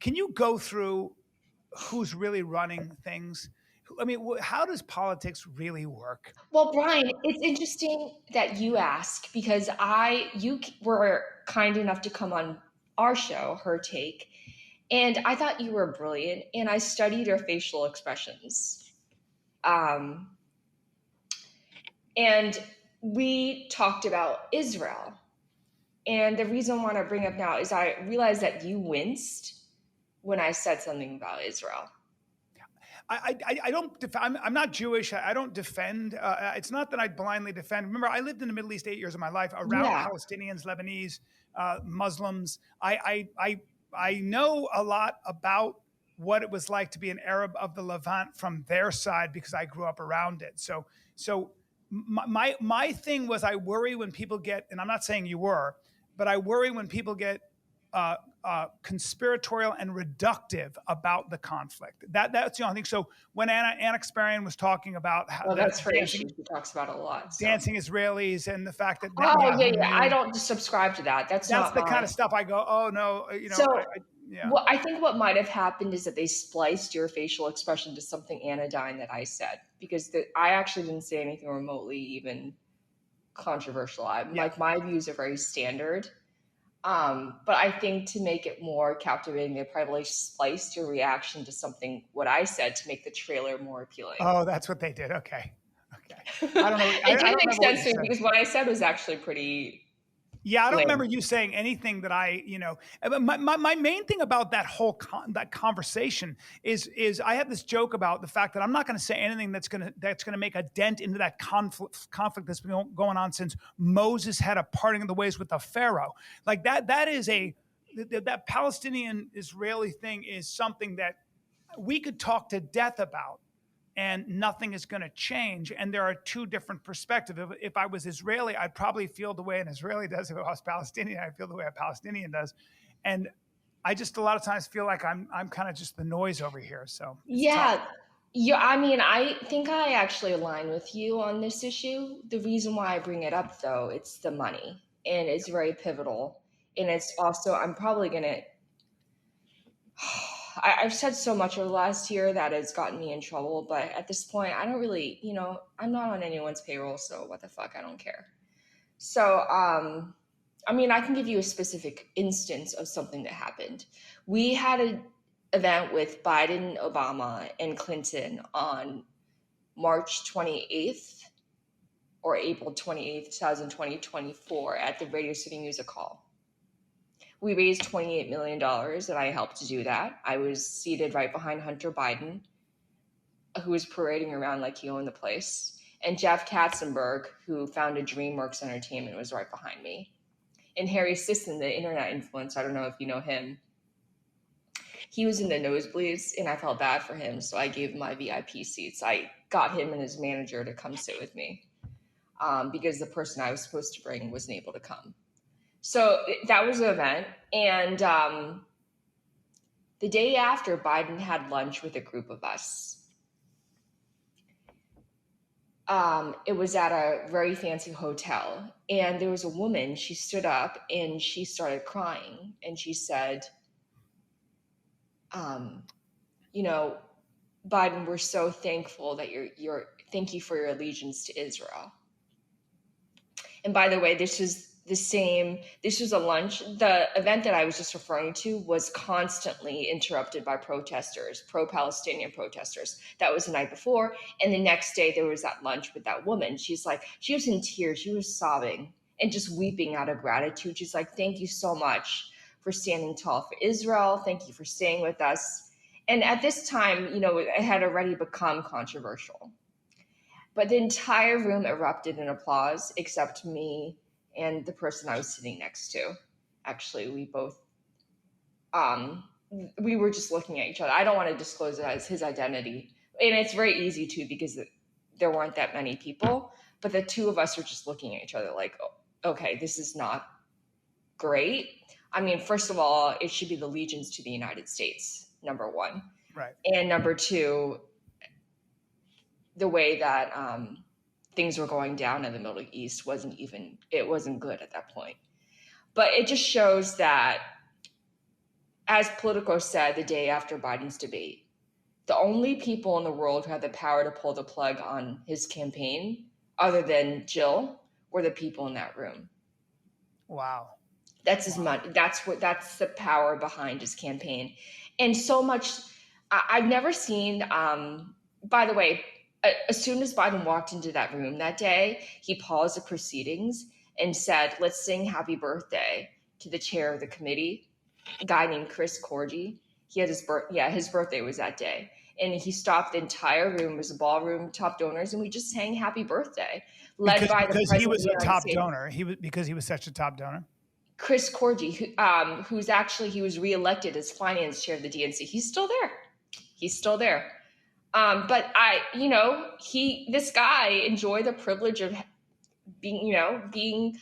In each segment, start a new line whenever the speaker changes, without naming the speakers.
Can you go through who's really running things? I mean, how does politics really work?
Well, Brian, it's interesting that you ask because you were kind enough to come on our show, Her Take, and I thought you were brilliant, and I studied your facial expressions. Um, and we talked about Israel. And the reason I want to bring up now is I realized that you winced when I said something about Israel.
I don't. I'm not Jewish. I don't defend. It's not that I blindly defend. Remember, I lived in the Middle East 8 years of my life around
Yeah.
Palestinians, Lebanese, Muslims. I know a lot about what it was like to be an Arab of the Levant from their side because I grew up around it. So my thing was I worry when people get, and I'm not saying you were, but I worry when people get conspiratorial and reductive about the conflict. That's the only thing. So when Anna Kasparian was talking about how
Well, that's her issue. She talks about it a lot. So.
dancing Israelis and the fact that
Oh,
Netanyahu
yeah. I
knew,
don't subscribe to that. That's
that's
not
the kind
mine.
of stuff I go, oh no,
So,
yeah.
what I think what might have happened is that they spliced your facial expression to something anodyne that I said because I actually didn't say anything remotely even controversial. Like my views are very standard. But I think to make it more captivating, they probably spliced your reaction to something what I said to make the trailer more appealing.
Oh, that's what they did. Okay. I don't know.
It
I
didn't
don't
make
remember what
sense
you
to me
said.
because what I said was actually pretty
Yeah, I don't
lame.
remember you saying anything that my main thing about that whole that conversation is I have this joke about the fact that I'm not going to say anything that's going to make a dent into that conflict that's been going on since Moses had a parting of the ways with the Pharaoh. Like that is that Palestinian Israeli thing is something that we could talk to death about and nothing is going to change. And there are two different perspectives. If I was Israeli, I'd probably feel the way an Israeli does. If I was Palestinian, I'd feel the way a Palestinian does. And I just a lot of times feel like I'm kind of just the noise over here. So it's tough.
Yeah, I mean, I think I actually align with you on this issue. The reason why I bring it up, though, it's the money, and it's very pivotal. And it's also, I'm probably gonna. I've said so much over the last year that has gotten me in trouble, but at this point, I don't really, I'm not on anyone's payroll, so what the fuck, I don't care. So, I mean, I can give you a specific instance of something that happened. We had an event with Biden, Obama, and Clinton on March 28th or April 28th, 2024 at the Radio City Music Hall. We raised $28 million, and I helped to do that. I was seated right behind Hunter Biden, who was parading around like he owned the place. And Jeff Katzenberg, who founded DreamWorks Entertainment, was right behind me. And Harry Sisson, the internet influencer, I don't know if you know him, he was in the nosebleeds, and I felt bad for him, so I gave him my VIP seats. I got him and his manager to come sit with me because the person I was supposed to bring wasn't able to come. So that was an event. And the day after, Biden had lunch with a group of us. It was at a very fancy hotel. And there was a woman, she stood up and she started crying. And she said, Biden, we're so thankful that thank you for your allegiance to Israel. And by the way, this was a lunch. The event that I was just referring to was constantly interrupted by protesters, pro-Palestinian protesters. That was the night before. And the next day there was that lunch with that woman. She was in tears. She was sobbing and just weeping out of gratitude. She's like, thank you so much for standing tall for Israel. Thank you for staying with us. And at this time, it had already become controversial. But the entire room erupted in applause except me and the person I was sitting next to. Actually, we both, we were just looking at each other. I don't want to disclose it as his identity. And it's very easy to because there weren't that many people. But the two of us were just looking at each other like, oh, okay, this is not great. I mean, first of all, it should be the allegiance to the United States, number one.
Right.
And number two, the way that things were going down in the Middle East wasn't good at that point. But it just shows that as Politico said the day after Biden's debate, the only people in the world who had the power to pull the plug on his campaign, other than Jill, were the people in that room.
Wow.
That's his money. That's the power behind his campaign. And so much, I've never seen, by the way, as soon as Biden walked into that room that day, he paused the proceedings and said, let's sing happy birthday to the chair of the committee, a guy named Chris Corgi. He had his birthday was that day. And he stopped the entire room. It was a ballroom, top donors, and we just sang happy birthday, led by the
Because he
president
was
of the
a
United
top
States.
donor. Because he was such a top donor.
Chris Corgi, who's actually, he was reelected as finance chair of the DNC. He's still there. But this guy enjoyed the privilege of being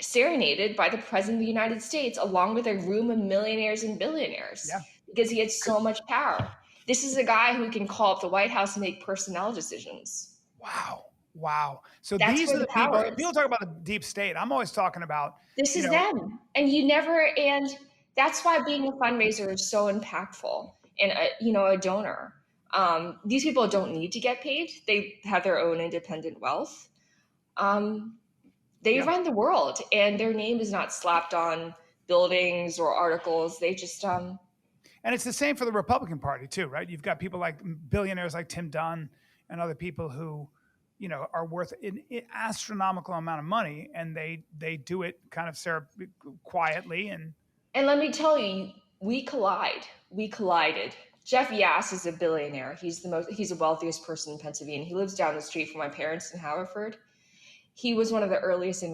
serenaded by the president of the United States, along with a room of millionaires and billionaires, because he had so much power. This is a guy who can call up the White House and make personnel decisions.
Wow. So
That's
these
where
are the
the power
people.
is.
People talk about the deep state. I'm always talking about
This is them. And that's why being a fundraiser is so impactful and a donor. These people don't need to get paid. They have their own independent wealth. They run the world, and their name is not slapped on buildings or articles. They just
and it's the same for the Republican Party too, right? You've got people like billionaires like Tim Dunn and other people who, are worth an astronomical amount of money, and they do it kind of quietly. And
let me tell you, we collided. Jeff Yass is a billionaire. He's the wealthiest person in Pennsylvania. He lives down the street from my parents in Haverford. He was one of the earliest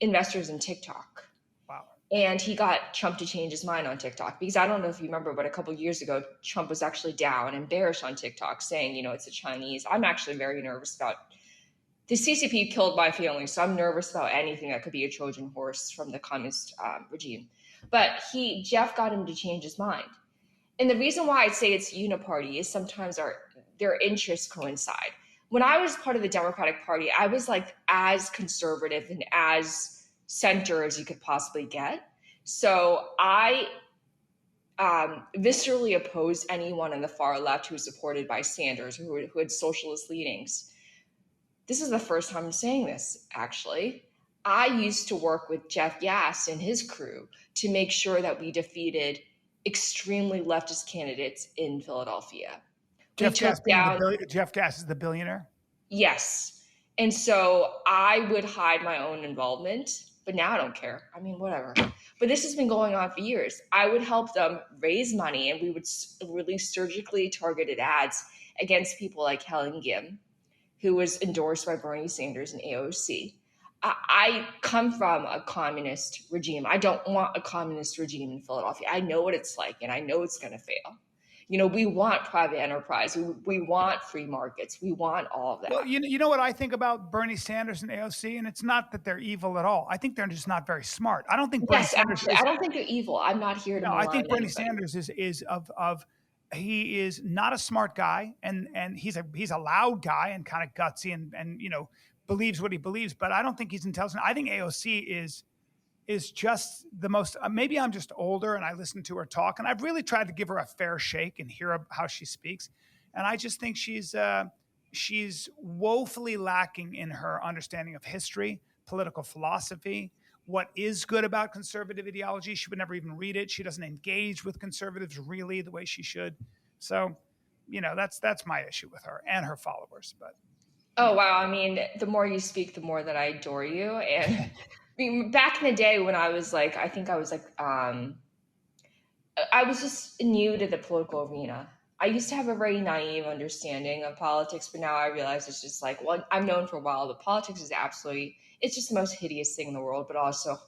investors in TikTok.
Wow.
And he got Trump to change his mind on TikTok, because I don't know if you remember, but a couple of years ago, Trump was actually down and bearish on TikTok, saying, it's the Chinese. I'm actually very nervous about the CCP killed my family, so I'm nervous about anything that could be a Trojan horse from the communist regime. But Jeff got him to change his mind. And the reason why I'd say it's uniparty is sometimes their interests coincide. When I was part of the Democratic Party, I was like as conservative and as center as you could possibly get. So I viscerally opposed anyone on the far left who was supported by Sanders, who had socialist leanings. This is the first time I'm saying this, actually. I used to work with Jeff Yass and his crew to make sure that we defeated extremely leftist candidates in Philadelphia.
Jeff Gass is the billionaire?
Yes. And so I would hide my own involvement, but now I don't care. I mean, whatever. But this has been going on for years. I would help them raise money, and we would release surgically targeted ads against people like Helen Gim, who was endorsed by Bernie Sanders and AOC. I come from a communist regime. I don't want a communist regime in Philadelphia. I know what it's like, and I know it's going to fail. We want private enterprise. We want free markets. We want all of that.
Well, you know what I think about Bernie Sanders and AOC, and it's not that they're evil at all. I think they're just not very smart. I don't think Bernie Sanders
I don't think they're evil. I'm not here to.
No, I think Bernie Sanders is he is not a smart guy, and he's a loud guy and kind of gutsy and believes what he believes. But I don't think he's intelligent. I think AOC is just the most. Maybe I'm just older and I listen to her talk, and I've really tried to give her a fair shake and hear how she speaks, and I just think she's woefully lacking in her understanding of history, political philosophy. What is good about conservative ideology? She would never even read it. She doesn't engage with conservatives really the way she should. So, that's my issue with her and her followers. But
oh wow, I mean, the more you speak, the more that I adore you. And I mean, back in the day when I was like, I was just new to the political arena. I used to have a very naive understanding of politics, but now I realize it's just like, well, I'm known for a while, but politics is it's just the most hideous thing in the world, but also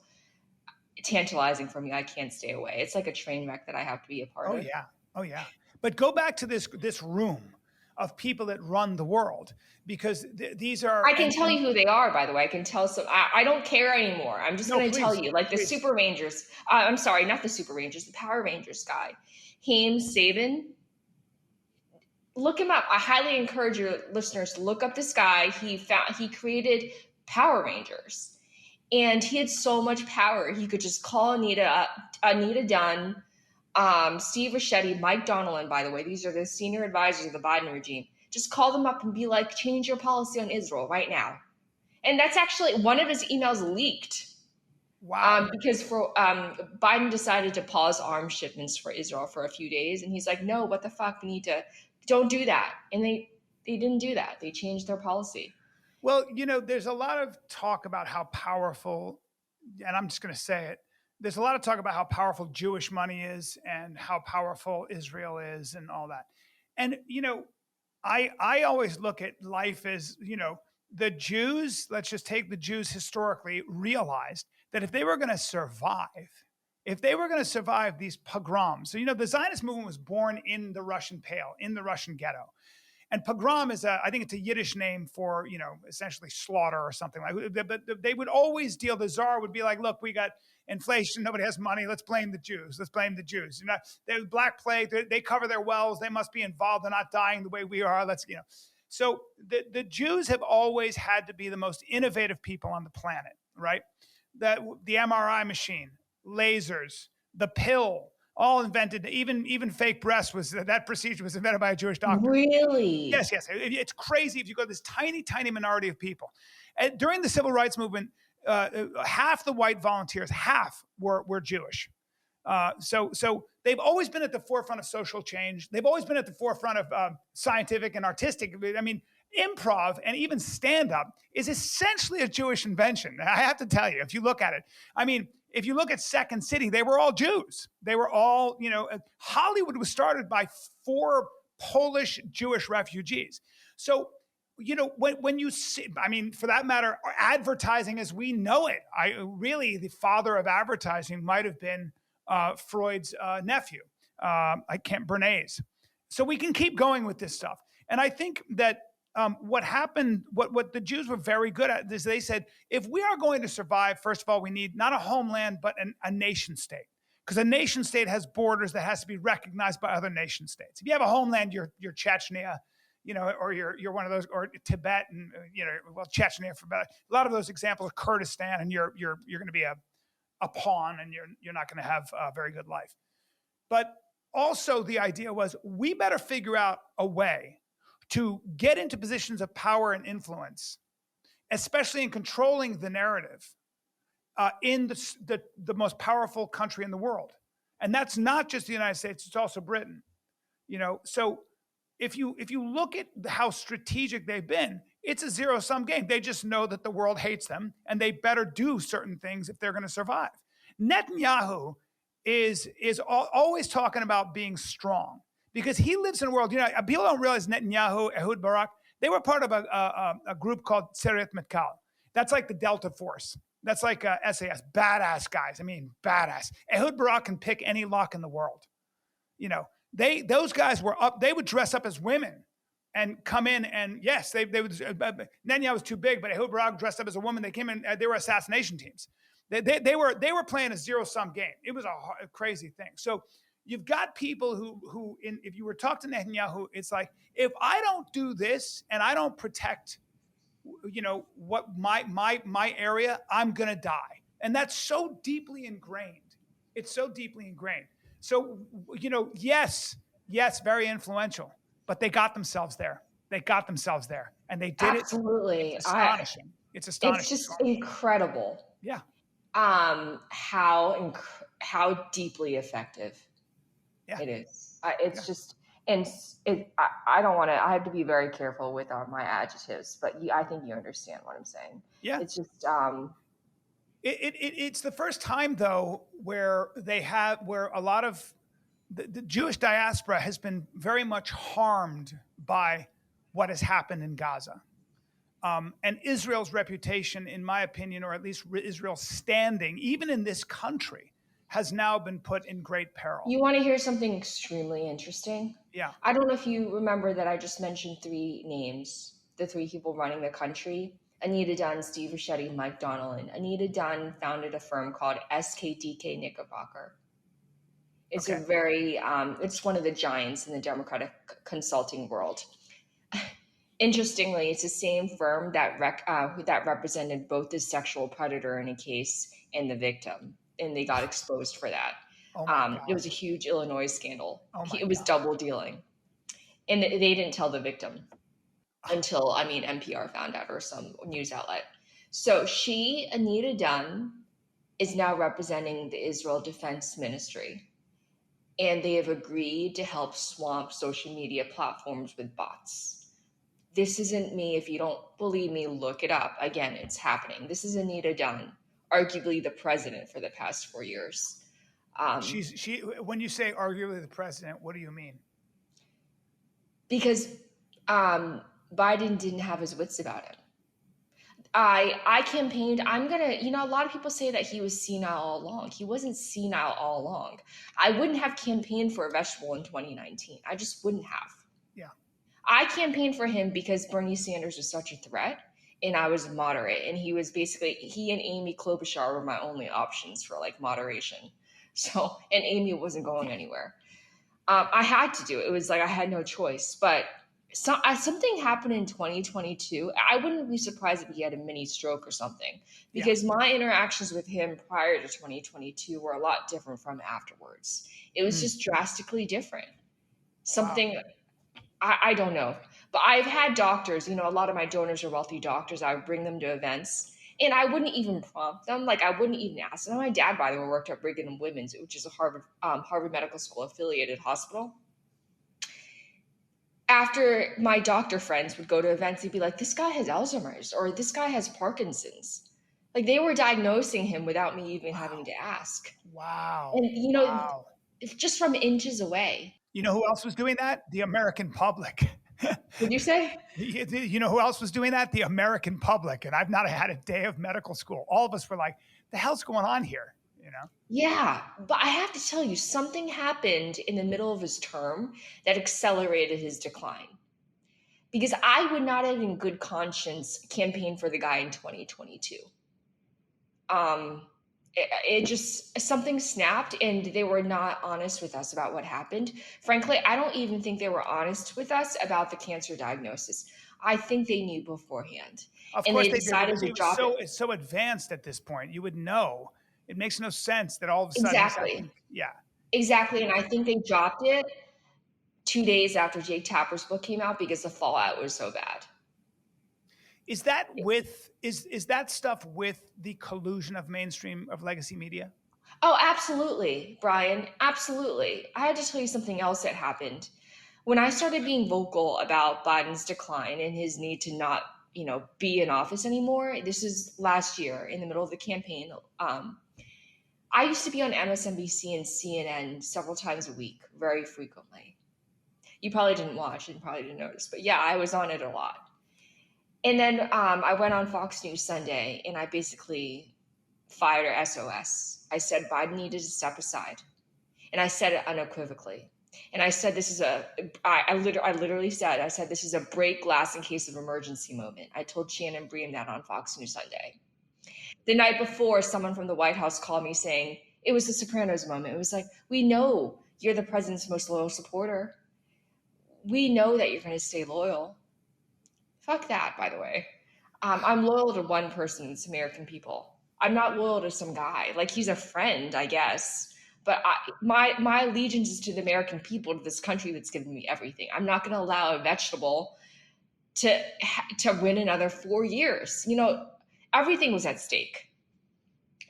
tantalizing for me. I can't stay away. It's like a train wreck that I have to be a part of.
Oh yeah. But go back to this room of people that run the world, because these are.
I can tell you who they are, by the way. I can tell some. I don't care anymore. I'm just going to tell you, like the Super Rangers. I'm sorry, not the Super Rangers, the Power Rangers guy, Haim Saban. Look him up. I highly encourage your listeners to look up this guy. He created Power Rangers, And he had so much power. He could just call Anita Dunn, Steve Ricchetti, Mike Donilon, by the way. These are the senior advisors of the Biden regime. Just call them up and be like, change your policy on Israel right now. And that's actually one of his emails leaked.
Wow.
Because Biden decided to pause arms shipments for Israel for a few days, and he's like, "No, what the fuck? We need to don't do that." And they didn't do that. They changed their policy.
Well, there's a lot of talk about how powerful, and I'm just going to say it. There's a lot of talk about how powerful Jewish money is and how powerful Israel is and all that. And I always look at life as, the Jews, let's just take the Jews historically, realized that if they were going to survive these pogroms, so, the Zionist movement was born in the Russian Pale, in the Russian ghetto. And pogrom is I think it's a Yiddish name for, essentially slaughter or something like that. But they would always deal, the czar would be like, look, we got inflation, nobody has money, let's blame the Jews. Let's blame the Jews. They Black Plague, they cover their wells, they must be involved, they're not dying the way we are. So the Jews have always had to be the most innovative people on the planet, right? The MRI machine, lasers, the pill, all invented. Even fake breasts that procedure was invented by a Jewish doctor.
Really?
Yes. It's crazy if you go to this tiny, tiny minority of people. And during the civil rights movement, half the white volunteers, half were Jewish. So they've always been at the forefront of social change. They've always been at the forefront of scientific and artistic. I mean, improv and even stand-up is essentially a Jewish invention. I have to tell you, if you look at it, I mean, if you look at Second City, they were all Jews. They were all, Hollywood was started by 4 Polish Jewish refugees. So, when you see, I mean, for that matter, advertising as we know it, the father of advertising might have been Freud's nephew, Bernays. So we can keep going with this stuff. And I think that what happened, what the Jews were very good at is they said, if we are going to survive, first of all, we need not a homeland, but a nation state. Because a nation state has borders that has to be recognized by other nation states. If you have a homeland, you're Chechnya, or you're one of those, or Tibet, and Chechnya for better. A lot of those examples, Kurdistan, and you're going to be a pawn, and you're not going to have a very good life. But also the idea was we better figure out a way to get into positions of power and influence, especially in controlling the narrative in the most powerful country in the world. And that's not just the United States, it's also Britain. So if you look at how strategic they've been, it's a zero-sum game. They just know that the world hates them, and they better do certain things if they're going to survive. Netanyahu is always talking about being strong because he lives in a world. People don't realize Netanyahu, Ehud Barak, they were part of a group called Tzeret Matkal. That's like the Delta Force. That's like SAS, badass guys. I mean, badass. Ehud Barak can pick any lock in the world. Those guys were up. They would dress up as women and come in, and yes, they would. Netanyahu was too big, but Ehud Barak dressed up as a woman. They came in. They were assassination teams. They were playing a zero-sum game. It was a crazy thing. So you've got people who if you were to talk to Netanyahu, it's like, if I don't do this and I don't protect, what my area, I'm gonna die, and that's so deeply ingrained. It's so deeply ingrained. So yes, very influential, but they got themselves there. And they did it.
Absolutely.
It's astonishing.
It's just incredible.
Yeah.
How deeply effective it is. It's just, and I don't want to. I have to be very careful with my adjectives, but I think you understand what I'm saying.
Yeah.
It's just.
It's the first time though where a lot of the Jewish diaspora has been very much harmed by what has happened in Gaza. And Israel's reputation, in my opinion, or at least Israel's standing, even in this country, has now been put in great peril.
You want to hear something extremely interesting?
Yeah.
I don't know if you remember that I just mentioned 3 names, the 3 people running the country. Anita Dunn, Steve Ricchetti, Mike Donilon. Anita Dunn founded a firm called SKDK Knickerbocker. It's
Okay.
a very, it's one of the giants in the Democratic consulting world. Interestingly, it's the same firm that represented both the sexual predator in a case and the victim, and they got exposed for that.
Oh my
It
God.
was a huge Illinois scandal.
Oh my
It was
God.
double dealing, and they didn't tell the victim until, I mean, NPR found out, or some news outlet. So she, Anita Dunn, is now representing the Israel Defense Ministry, and they have agreed to help swamp social media platforms with bots. This isn't me. If you don't believe me, look it up. Again, it's happening. This is Anita Dunn, arguably the president for the past 4 years. Um,
When you say arguably the president, what do you mean?
because Biden didn't have his wits about him. I campaigned. I'm gonna, a lot of people say that he was senile all along. He wasn't senile all along. I wouldn't have campaigned for a vegetable in 2019. I just wouldn't have.
Yeah.
I campaigned for him because Bernie Sanders was such a threat, and I was moderate. And he and Amy Klobuchar were my only options for like moderation. So, and Amy wasn't going anywhere. I had to do it. It was like I had no choice. But something happened in 2022. I wouldn't be surprised if he had a mini stroke or something, because my interactions with him prior to 2022 were a lot different from afterwards. It was just drastically different. Something, wow. I don't know. But I've had doctors, a lot of my donors are wealthy doctors. I would bring them to events, and I wouldn't even prompt them. Like, I wouldn't even ask them. My dad, by the way, worked at Brigham and Women's, which is a Harvard Medical School affiliated hospital. After my doctor friends would go to events, they'd be like, this guy has Alzheimer's, or this guy has Parkinson's. Like, they were diagnosing him without me even having to ask.
Wow.
And,
Wow.
just from inches away.
You know who else was doing that? The American public.
Would you say?
You know who else was doing that? The American public. And I've not had a day of medical school. All of us were like, the hell's going on here?
Yeah, but I have to tell you, something happened in the middle of his term that accelerated his decline. Because I would not have in good conscience campaigned for the guy in 2022. It just, something snapped, and they were not honest with us about what happened. Frankly, I don't even think they were honest with us about the cancer diagnosis. I think they knew beforehand.
Of
and
course
they decided
did,
to drop it.
It's so advanced at this point. You would know. It makes no sense that all of a sudden.
Exactly.
Yeah.
Exactly. And I think they dropped it 2 days after Jake Tapper's book came out because the fallout was so bad.
Is that is that stuff with the collusion of mainstream, of legacy media?
Oh, absolutely, Bryan. Absolutely. I had to tell you something else that happened. When I started being vocal about Biden's decline and his need to not, be in office anymore, this is last year in the middle of the campaign. I used to be on MSNBC and CNN several times a week, very frequently. You probably didn't watch and probably didn't notice, but yeah, I was on it a lot. And then I went on Fox News Sunday, and I basically fired a SOS. I said Biden needed to step aside, and I said it unequivocally. And I said this is I literally said, I said this is a break glass in case of emergency moment. I told Shannon Bream that on Fox News Sunday. The night before, someone from the White House called me saying it was the Sopranos moment. It was like, we know you're the president's most loyal supporter. We know that you're going to stay loyal. Fuck that, by the way. I'm loyal to one person. It's American people. I'm not loyal to some guy. Like, he's a friend, I guess. But my allegiance is to the American people, to this country that's given me everything. I'm not going to allow a vegetable to win another 4 years. Everything was at stake.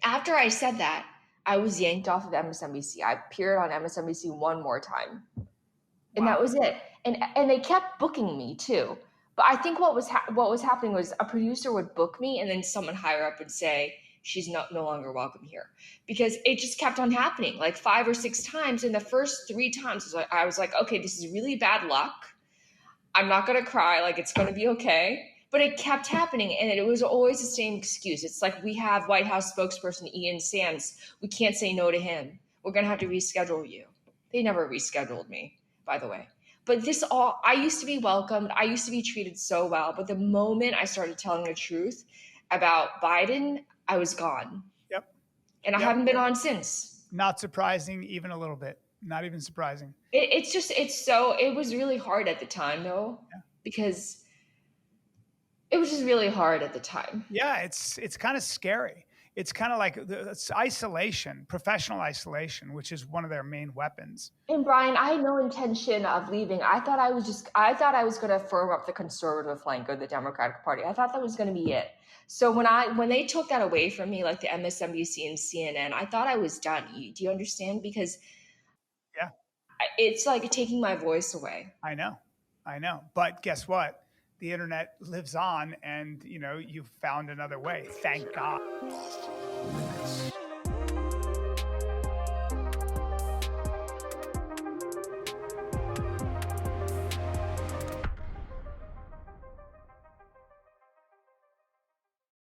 After I said that, I was yanked off of MSNBC. I appeared on MSNBC one more time. And that was it. And they kept booking me too. But I think what was happening was a producer would book me, and then someone higher up would say, she's no longer welcome here. Because it just kept on happening, like 5 or 6 times. And the first 3 times, I was like, okay, this is really bad luck. I'm not going to cry. Like, it's going to be okay. But it kept happening, and it was always the same excuse. It's like, we have White House spokesperson Ian Sams. We can't say no to him. We're going to have to reschedule you. They never rescheduled me, by the way. But I used to be welcomed. I used to be treated so well. But the moment I started telling the truth about Biden, I was gone.
Yep.
And I haven't been on since.
Not surprising, even a little bit. Not even surprising.
It was really hard at the time, though, because It was just really hard at the time.
Yeah, it's kind of scary. It's kind of like it's isolation, professional isolation, which is one of their main weapons.
And Brian, I had no intention of leaving. I thought I was going to firm up the conservative flank of the Democratic Party. I thought that was going to be it. So when they took that away from me, like the MSNBC and CNN, I thought I was done. Do you understand? Because
Yeah,
it's like taking my voice away.
I know. I know. But guess what? The internet lives on, and you know, you've found another way. Thank God.